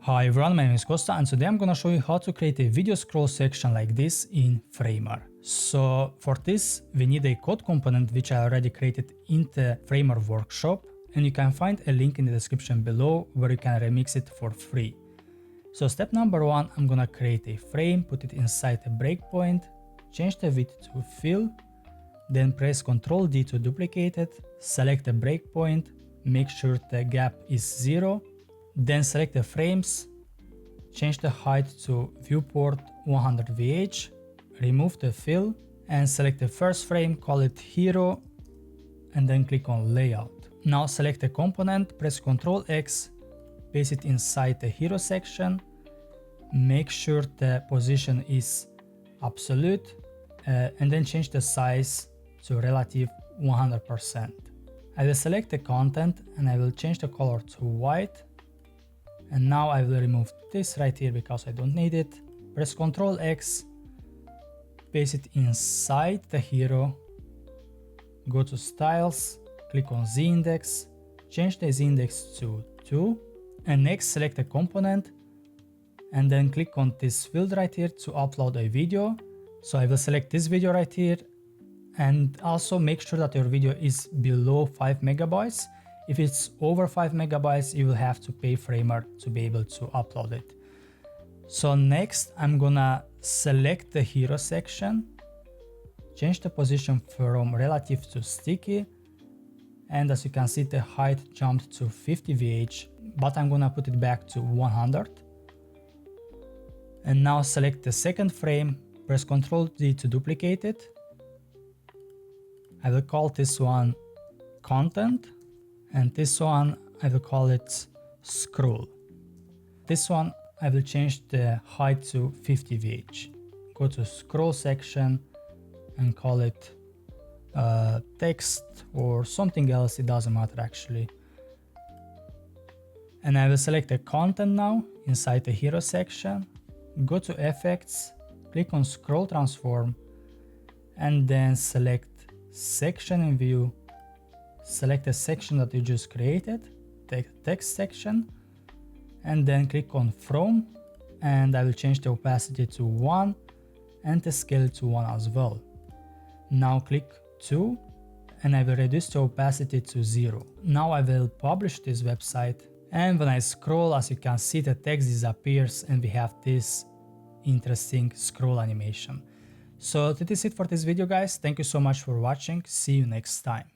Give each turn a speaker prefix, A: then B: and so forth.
A: Hi everyone, my name is Costa and today I'm gonna show you how to create a video scroll section like this in Framer. So for this we need a code component which I already created in the Framer workshop, and you can find a link in the description below where you can remix it for free. So step number one, I'm gonna create a frame, put it inside a breakpoint, change the width to fill, then press Ctrl D to duplicate it, select the breakpoint, make sure the gap is 0, then select the frames, change the height to viewport 100 VH, remove the fill, and select the first frame, call it hero, and then click on layout. Now select the component, press Ctrl X, paste it inside the hero section, make sure the position is absolute, and then change the size to relative 100%. I will select the content and I will change the color to white. And now I will remove this right here because I don't need it. Press Ctrl X, paste it inside the hero, go to styles, click on z-index, change the z-index to 2, and next select the component and then click on this field right here to upload a video. So I will select this video right here, and also make sure that your video is below 5 megabytes. If it's over 5 megabytes, you will have to pay Framer to be able to upload it. So next, I'm gonna select the hero section, change the position from relative to sticky, and as you can see, the height jumped to 50 VH, but I'm gonna put it back to 100. And now select the second frame, press Ctrl D to duplicate it. I will call this one content, and this one I will call it scroll. This one I will change the height to 50 VH. Go to scroll section and call it text or something else, it doesn't matter actually. And I will select the content now inside the hero section, go to effects, click on scroll transform, and then select section in view, select the section that you just created, the text section, and then click on from, and I will change the opacity to 1 and the scale to 1 as well. Now click 2 and I will reduce the opacity to 0. Now I will publish this website, and when I scroll, as you can see, the text disappears and we have this interesting scroll animation. So that is it for this video, guys. Thank you so much for watching. See you next time.